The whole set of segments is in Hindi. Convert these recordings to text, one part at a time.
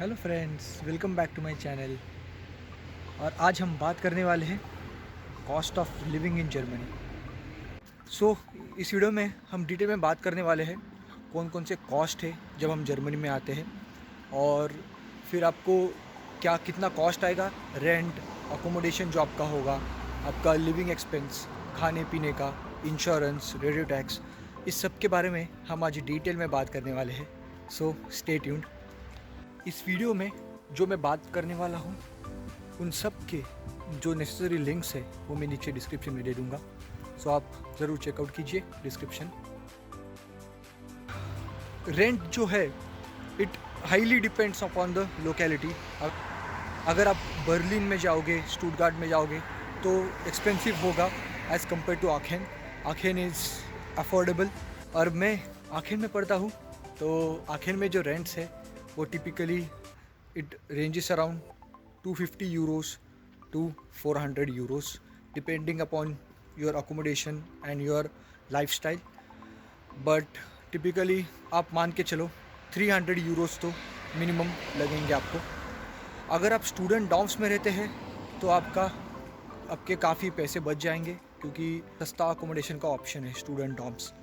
Hello friends, welcome back to my channel. और आज हम बात करने वाले हैं cost of living in Germany. इस वीडियो में हम डिटेल में बात करने वाले हैं कौन कौन से कॉस्ट है जब हम जर्मनी में आते हैं, और फिर आपको क्या कितना कॉस्ट आएगा, रेंट, अकोमोडेशन जो आपका होगा, आपका लिविंग एक्सपेंस, खाने पीने का, इंश्योरेंस, रेडियो टैक्स, इस सब के बारे में हम आज डिटेल में बात करने वाले हैं। So stay tuned. इस वीडियो में जो मैं बात करने वाला हूँ उन सब के जो नेसेसरी लिंक्स है वो मैं नीचे डिस्क्रिप्शन में दे दूँगा, सो आप ज़रूर चेकआउट कीजिए डिस्क्रिप्शन। रेंट जो है it highly depends upon the locality. अगर आप बर्लिन में जाओगे, स्टुटगार्ट में जाओगे तो एक्सपेंसिव होगा as compare to Aachen. Aachen is affordable. और मैं आखेन में पढ़ता हूँ, तो आखेन में जो रेंट्स है वो typically it ranges around 250 euros to 400 euros depending upon your accommodation and your lifestyle. But typically आप मान के चलो 300 यूरोस तो मिनिमम लगेंगे आपको। अगर आप स्टूडेंट डॉर्म्स में रहते हैं तो आपके काफ़ी पैसे बच जाएंगे, क्योंकि सस्ता अकोमोडेशन का ऑप्शन है स्टूडेंट डॉर्म्स।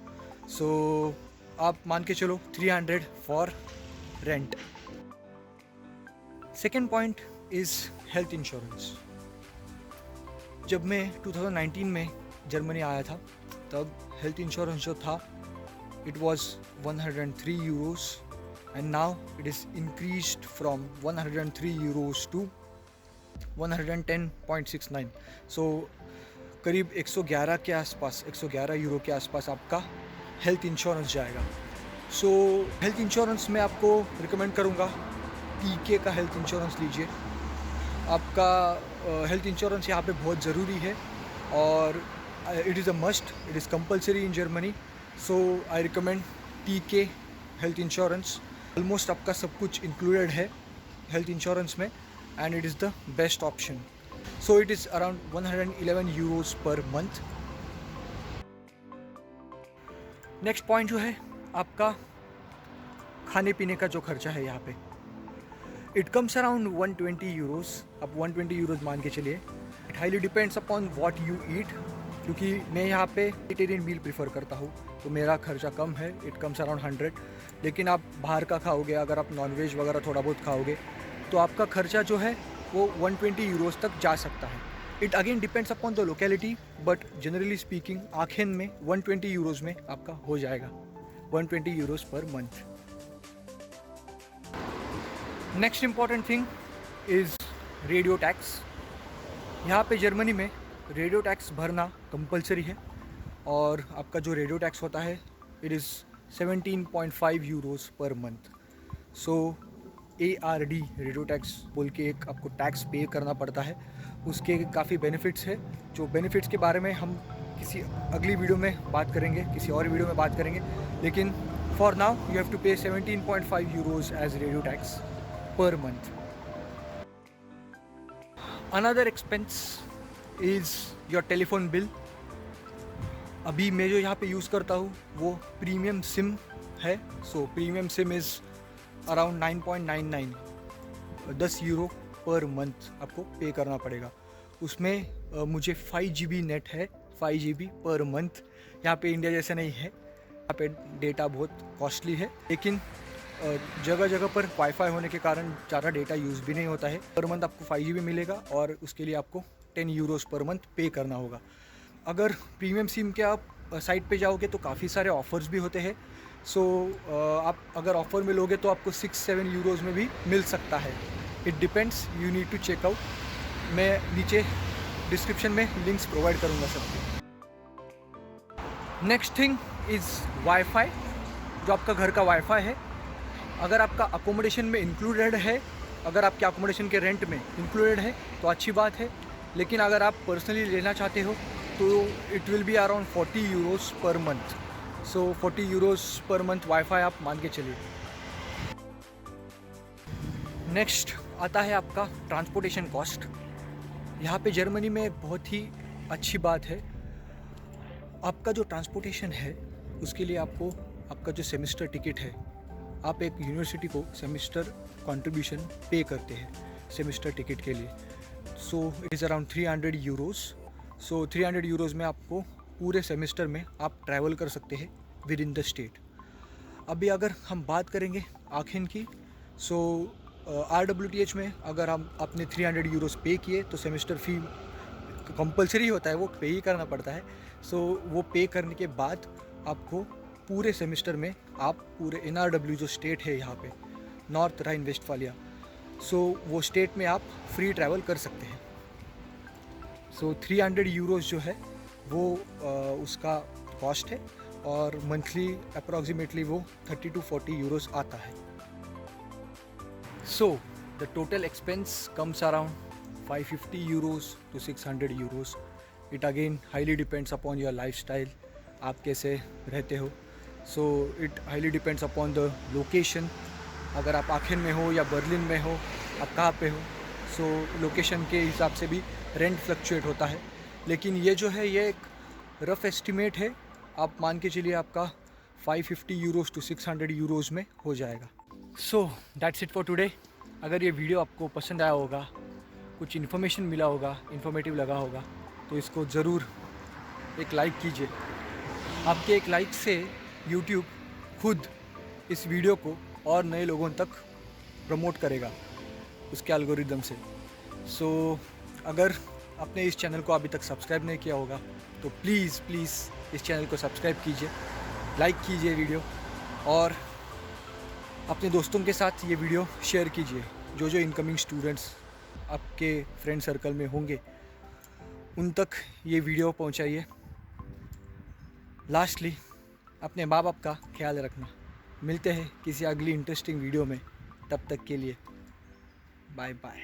सो आप मान के चलो 300 for rent. Second point is health insurance. जब मैं 2019 में जर्मनी आया था तब हेल्थ इंश्योरेंस जो था it was 103 euros and now it is increased from 103 euros to 110.69। So करीब 111 के आसपास, 111 यूरो के आसपास आपका हेल्थ इंश्योरेंस जाएगा। सो हेल्थ इंश्योरेंस में आपको रिकमेंड करूँगा टीके का हेल्थ इंश्योरेंस लीजिए। आपका हेल्थ इंश्योरेंस यहाँ पे बहुत ज़रूरी है और it is a must, it is compulsory in Germany. So I recommend टीके हेल्थ इंश्योरेंस। ऑलमोस्ट आपका सब कुछ इंक्लूडेड है हेल्थ इंश्योरेंस में and it is the best option. So it is around 111 Euros per month. Next point जो है आपका खाने पीने का जो खर्चा है यहाँ पे, इट कम्स अराउंड 120 यूरोस। आप 120 यूरोस मान के चलिए। It highly depends upon what you eat, क्योंकि मैं यहाँ पे वेजिटेरियन मील प्रीफर करता हूँ तो मेरा खर्चा कम है, इट कम्स अराउंड 100। लेकिन आप बाहर का खाओगे, अगर आप नॉनवेज वगैरह थोड़ा बहुत खाओगे तो आपका खर्चा जो है वो 120 यूरोस तक जा सकता है। It again depends upon the locality, but generally speaking Aachen में 120 यूरोस में आपका हो जाएगा, 120 Euros per month. Next important thing is radio tax. यहाँ पे जर्मनी में रेडियो टैक्स भरना कंपलसरी है और आपका जो रेडियो टैक्स होता है it is 17.5 Euros per month. So ARD radio tax बोल के एक आपको टैक्स पे करना पड़ता है। उसके काफ़ी बेनिफिट्स है, जो बेनिफिट्स के बारे में हम किसी अगली वीडियो में बात करेंगे, किसी और वीडियो में बात करेंगे। लेकिन for now you have to pay 17.5 euros as radio tax per month. Another expense is your telephone bill. अभी मैं जो यहाँ पे यूज़ करता हूँ वो प्रीमियम सिम है। सो premium SIM is around 9.99, 10 euro per month आपको पे करना पड़ेगा। उसमें मुझे 5 GB नेट है, 5 GB पर मंथ। यहाँ पे इंडिया जैसा नहीं है, यहाँ पे डेटा बहुत कॉस्टली है, लेकिन जगह जगह पर वाईफाई होने के कारण ज़्यादा डेटा यूज़ भी नहीं होता है। पर मंथ आपको 5 GB मिलेगा और उसके लिए आपको 10 यूरोस पर मंथ पे करना होगा। अगर प्रीमियम सिम के आप साइट पे जाओगे तो काफ़ी सारे ऑफ़र्स भी होते हैं। सो आप अगर ऑफ़र में लोगे तो आपको 6-7 यूरोस में भी मिल सकता है। It depends, you need to check out. मैं नीचे डिस्क्रिप्शन में लिंक्स प्रोवाइड करूँगा सबके। Next thing is WiFi. जो आपका घर का वाईफाई है, अगर आपका अकोमोडेशन में इंक्लूडेड है, अगर आपके अकोमोडेशन के रेंट में इंक्लूडेड है तो अच्छी बात है। लेकिन अगर आप पर्सनली लेना चाहते हो तो it will be around 40 Euros per month. So 40 Euros per month wifi आप मान के चलिए। नेक्स्ट आता है आपका ट्रांसपोर्टेशन कॉस्ट। यहाँ पे जर्मनी में बहुत ही अच्छी बात है, आपका जो ट्रांसपोर्टेशन है उसके लिए आपको आपका जो सेमेस्टर टिकट है आप एक यूनिवर्सिटी को सेमेस्टर कंट्रीब्यूशन पे करते हैं सेमेस्टर टिकट के लिए। So it is around 300 euros. So 300 euros में आपको पूरे सेमेस्टर में आप ट्रैवल कर सकते हैं विद इन द स्टेट। अभी अगर हम बात करेंगे आखिन की, सो RWTH में अगर हम अपने 300 यूरोज़ पे किए तो सेमेस्टर फ़ी कंपलसरी होता है, वो पे ही करना पड़ता है। सो वो पे करने के बाद आपको पूरे सेमेस्टर में आप पूरे NRW जो स्टेट है यहाँ पे नॉर्थ राइन वेस्टफालिया, सो वो स्टेट में आप फ्री ट्रैवल कर सकते हैं। सो 300 यूरोज़ जो है वो उसका कॉस्ट है और मंथली अप्रॉक्सीमेटली वो 30 to 40 यूरोज़ आता है। So the total expense comes around 550 euros to 600 euros. It again highly depends upon your lifestyle, आप कैसे रहते हो। So it highly depends upon the location. अगर आप आखिन में हो या बर्लिन में हो, आप कहाँ पे हो, सो लोकेशन के हिसाब से भी रेंट फ्लक्चुएट होता है। लेकिन ये जो है ये एक रफ़ एस्टिमेट है, आप मान के चलिए आपका 550 euros to 600 euros में हो जाएगा। So that's it for today. अगर ये वीडियो आपको पसंद आया होगा, कुछ इन्फॉर्मेशन मिला होगा, इन्फॉर्मेटिव लगा होगा, तो इसको ज़रूर एक लाइक कीजिए। आपके एक लाइक से यूट्यूब खुद इस वीडियो को और नए लोगों तक प्रमोट करेगा उसके एल्गोरिदम से। सो अगर आपने इस चैनल को अभी तक सब्सक्राइब नहीं किया होगा तो प्लीज़ इस चैनल को सब्सक्राइब कीजिए, लाइक कीजिए वीडियो और अपने दोस्तों के साथ ये वीडियो शेयर कीजिए। जो इनकमिंग स्टूडेंट्स आपके फ्रेंड सर्कल में होंगे उन तक ये वीडियो पहुंचाइए। लास्टली अपने माँ बाप का ख्याल रखना। मिलते हैं किसी अगली इंटरेस्टिंग वीडियो में, तब तक के लिए बाय बाय।